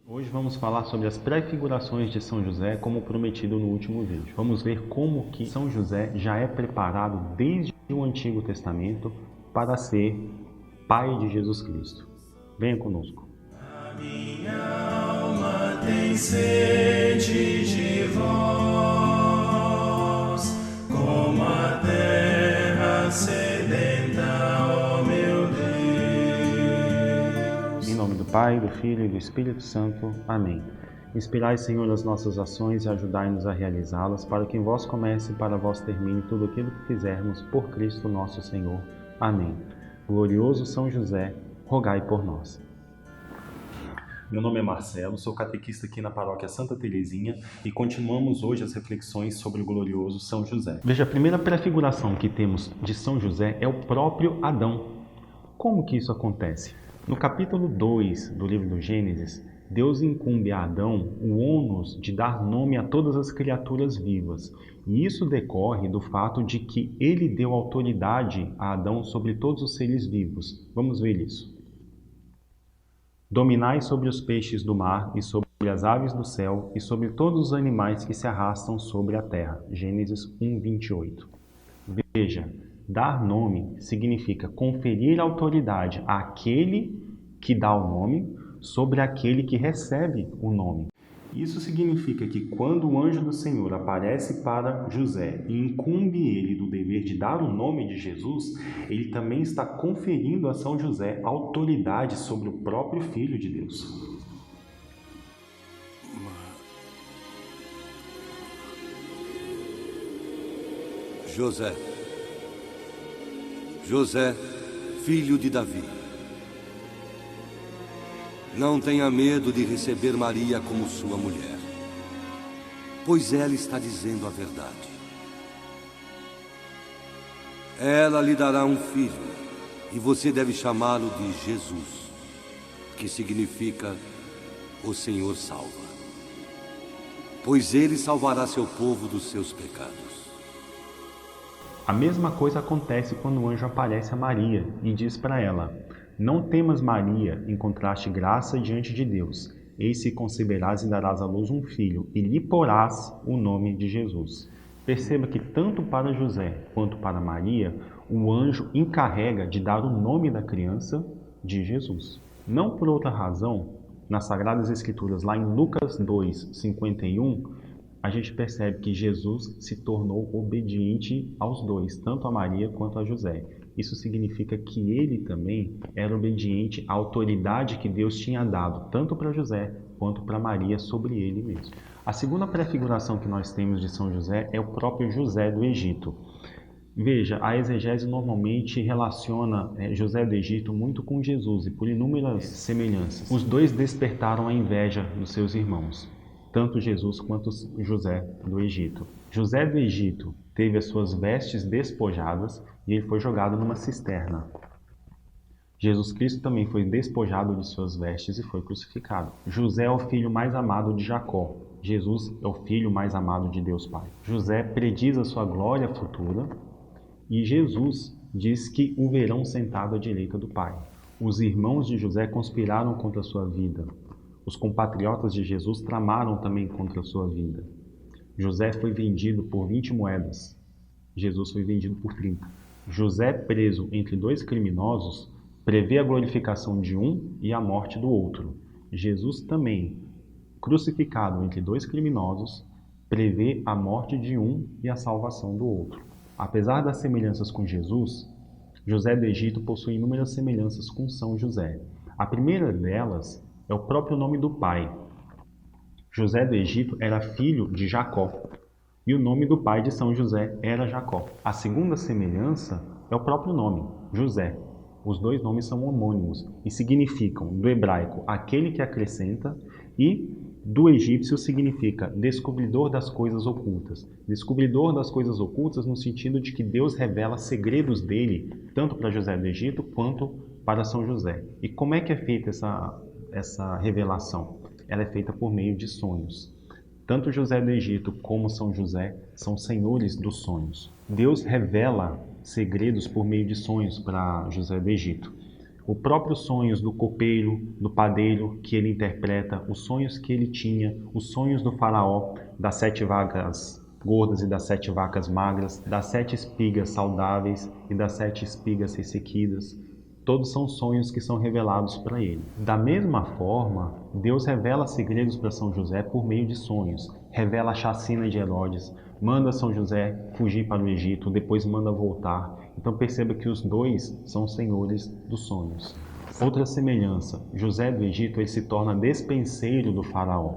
Hoje vamos falar sobre as prefigurações de São José, como prometido no último vídeo. Vamos ver como que São José já é preparado desde o Antigo Testamento para ser pai de Jesus Cristo. Venha conosco. A minha alma tem sede de vós, como a terra sedenta, ó meu Deus. Em nome do Pai, do Filho e do Espírito Santo. Amém. Inspirai, Senhor, as nossas ações e ajudai-nos a realizá-las, para que em vós comece e para vós termine tudo aquilo que fizermos por Cristo nosso Senhor. Amém. Glorioso São José, rogai por nós. Meu nome é Marcelo, sou catequista aqui na paróquia Santa Teresinha e continuamos hoje as reflexões sobre o glorioso São José. Veja, a primeira prefiguração que temos de São José é o próprio Adão. Como que isso acontece? No capítulo 2 do livro do Gênesis, Deus incumbe a Adão o ônus de dar nome a todas as criaturas vivas. E isso decorre do fato de que ele deu autoridade a Adão sobre todos os seres vivos. Vamos ver isso. Dominai sobre os peixes do mar e sobre as aves do céu e sobre todos os animais que se arrastam sobre a terra. Gênesis 1:28. Veja, dar nome significa conferir autoridade àquele que dá o nome sobre aquele que recebe o nome. Isso significa que quando o anjo do Senhor aparece para José e incumbe ele do dever de dar o nome de Jesus, ele também está conferindo a São José autoridade sobre o próprio Filho de Deus. José, filho de Davi, não tenha medo de receber Maria como sua mulher, pois ela está dizendo a verdade. Ela lhe dará um filho, e você deve chamá-lo de Jesus, que significa o Senhor salva, pois ele salvará seu povo dos seus pecados. A mesma coisa acontece quando o anjo aparece a Maria e diz para ela: Não temas, Maria, encontraste graça diante de Deus. Eis que conceberás e darás à luz um filho, e lhe porás o nome de Jesus. Perceba que tanto para José quanto para Maria, o anjo encarrega de dar o nome da criança de Jesus. Não por outra razão, nas Sagradas Escrituras, lá em Lucas 2:51, a gente percebe que Jesus se tornou obediente aos dois, tanto a Maria quanto a José. Isso significa que ele também era obediente à autoridade que Deus tinha dado, tanto para José quanto para Maria, sobre ele mesmo. A segunda prefiguração que nós temos de São José é o próprio José do Egito. Veja, a exegese normalmente relaciona José do Egito muito com Jesus e por inúmeras semelhanças. Os dois despertaram a inveja dos seus irmãos, tanto Jesus quanto José do Egito. José do Egito teve as suas vestes despojadas e ele foi jogado numa cisterna. Jesus Cristo também foi despojado de suas vestes e foi crucificado. José é o filho mais amado de Jacó. Jesus é o filho mais amado de Deus Pai. José prediz a sua glória futura e Jesus diz que o verão sentado à direita do Pai. Os irmãos de José conspiraram contra a sua vida. Os compatriotas de Jesus tramaram também contra a sua vida. José foi vendido por 20 moedas. Jesus foi vendido por 30. José, preso entre dois criminosos, prevê a glorificação de um e a morte do outro. Jesus também, crucificado entre dois criminosos, prevê a morte de um e a salvação do outro. Apesar das semelhanças com Jesus, José do Egito possui inúmeras semelhanças com São José. A primeira delas é o próprio nome do pai. José do Egito era filho de Jacó, e o nome do pai de São José era Jacó. A segunda semelhança é o próprio nome, José. Os dois nomes são homônimos e significam, do hebraico, aquele que acrescenta, e do egípcio significa descobridor das coisas ocultas. Descobridor das coisas ocultas no sentido de que Deus revela segredos dele, tanto para José do Egito quanto para São José. E como é que é feita essa revelação? Ela é feita por meio de sonhos. Tanto José do Egito como São José são senhores dos sonhos. Deus revela segredos por meio de sonhos para José do Egito. os próprios sonhos do copeiro, do padeiro que ele interpreta, os sonhos que ele tinha, os sonhos do faraó, das 7 vacas gordas e das 7 vacas magras, das 7 espigas saudáveis e das 7 espigas ressequidas. Todos são sonhos que são revelados para ele. Da mesma forma, Deus revela segredos para São José por meio de sonhos. Revela a chacina de Herodes, manda São José fugir para o Egito, depois manda voltar. Então perceba que os dois são senhores dos sonhos. Outra semelhança, José do Egito ele se torna despenseiro do faraó.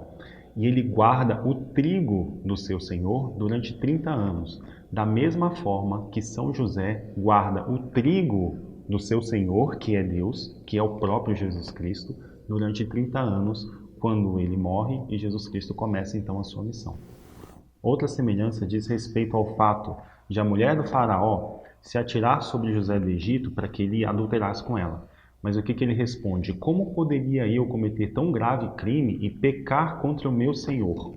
E ele guarda o trigo do seu senhor durante 30 anos. Da mesma forma que São José guarda o trigo do seu Senhor, que é Deus, que é o próprio Jesus Cristo, durante 30 anos, quando ele morre e Jesus Cristo começa então a sua missão. Outra semelhança diz respeito ao fato de a mulher do faraó se atirar sobre José do Egito para que ele adulterasse com ela. Mas o que ele responde? Como poderia eu cometer tão grave crime e pecar contra o meu Senhor?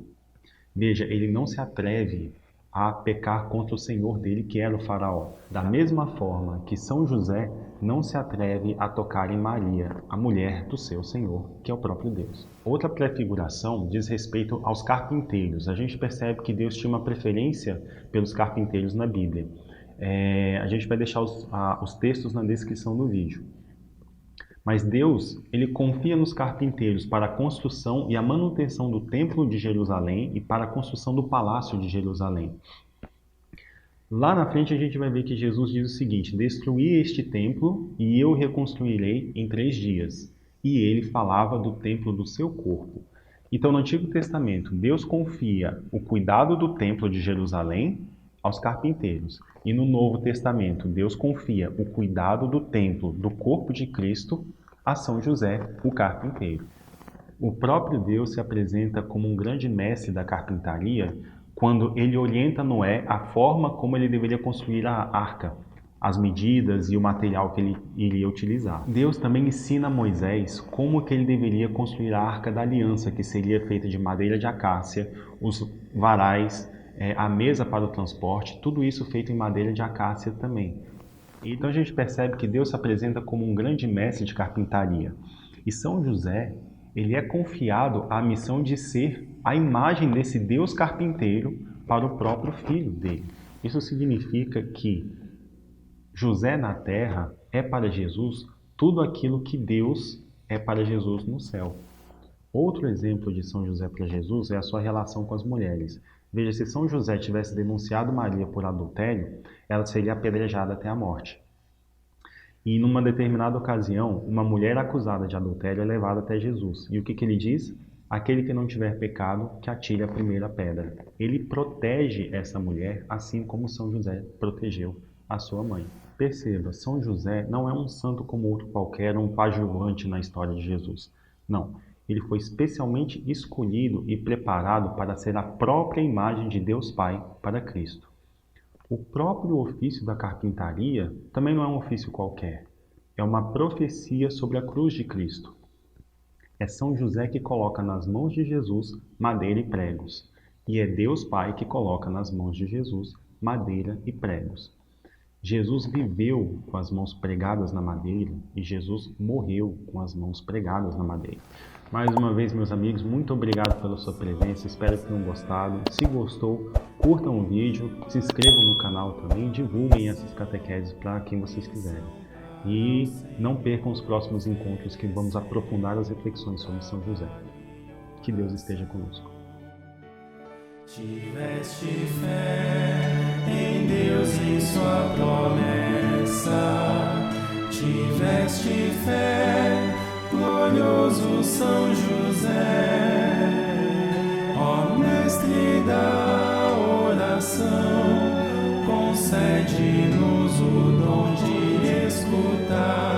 Veja, ele não se atreve a pecar contra o Senhor dele, que era o faraó. Da mesma forma que São José não se atreve a tocar em Maria, a mulher do seu Senhor, que é o próprio Deus. Outra prefiguração diz respeito aos carpinteiros. A gente percebe que Deus tinha uma preferência pelos carpinteiros na Bíblia. A gente vai deixar os textos na descrição do vídeo. Mas Deus, ele confia nos carpinteiros para a construção e a manutenção do Templo de Jerusalém e para a construção do Palácio de Jerusalém. Lá na frente a gente vai ver que Jesus diz o seguinte: destruí este templo e eu reconstruirei em 3 dias. E ele falava do templo do seu corpo. Então no Antigo Testamento, Deus confia o cuidado do Templo de Jerusalém aos carpinteiros. E no Novo Testamento, Deus confia o cuidado do templo, do corpo de Cristo, a São José, o carpinteiro. O próprio Deus se apresenta como um grande mestre da carpintaria quando ele orienta Noé a forma como ele deveria construir a arca, as medidas e o material que ele iria utilizar. Deus também ensina a Moisés como que ele deveria construir a Arca da Aliança, que seria feita de madeira de acácia, os varais, a mesa para o transporte, tudo isso feito em madeira de acácia também. Então a gente percebe que Deus se apresenta como um grande mestre de carpintaria. E São José, ele é confiado a missão de ser a imagem desse Deus carpinteiro para o próprio filho dele. Isso significa que José na terra é para Jesus tudo aquilo que Deus é para Jesus no céu. Outro exemplo de São José para Jesus é a sua relação com as mulheres. Veja, se São José tivesse denunciado Maria por adultério, ela seria apedrejada até a morte. E numa determinada ocasião, uma mulher acusada de adultério é levada até Jesus. E o que ele diz? Aquele que não tiver pecado, que atire a primeira pedra. Ele protege essa mulher, assim como São José protegeu a sua mãe. Perceba, São José não é um santo como outro qualquer, um coadjuvante na história de Jesus. Não. Ele foi especialmente escolhido e preparado para ser a própria imagem de Deus Pai para Cristo. O próprio ofício da carpintaria também não é um ofício qualquer. É uma profecia sobre a cruz de Cristo. É São José que coloca nas mãos de Jesus madeira e pregos. E é Deus Pai que coloca nas mãos de Jesus madeira e pregos. Jesus viveu com as mãos pregadas na madeira e Jesus morreu com as mãos pregadas na madeira. Mais uma vez, meus amigos, muito obrigado pela sua presença, espero que tenham gostado. Se gostou, curtam o vídeo, se inscrevam no canal também, divulguem essas catequeses para quem vocês quiserem. E não percam os próximos encontros que vamos aprofundar as reflexões sobre São José. Que Deus esteja conosco. Tiveste fé em Deus e sua promessa, tiveste fé, glorioso São José, ó mestre da oração, concede-nos o dom de escutar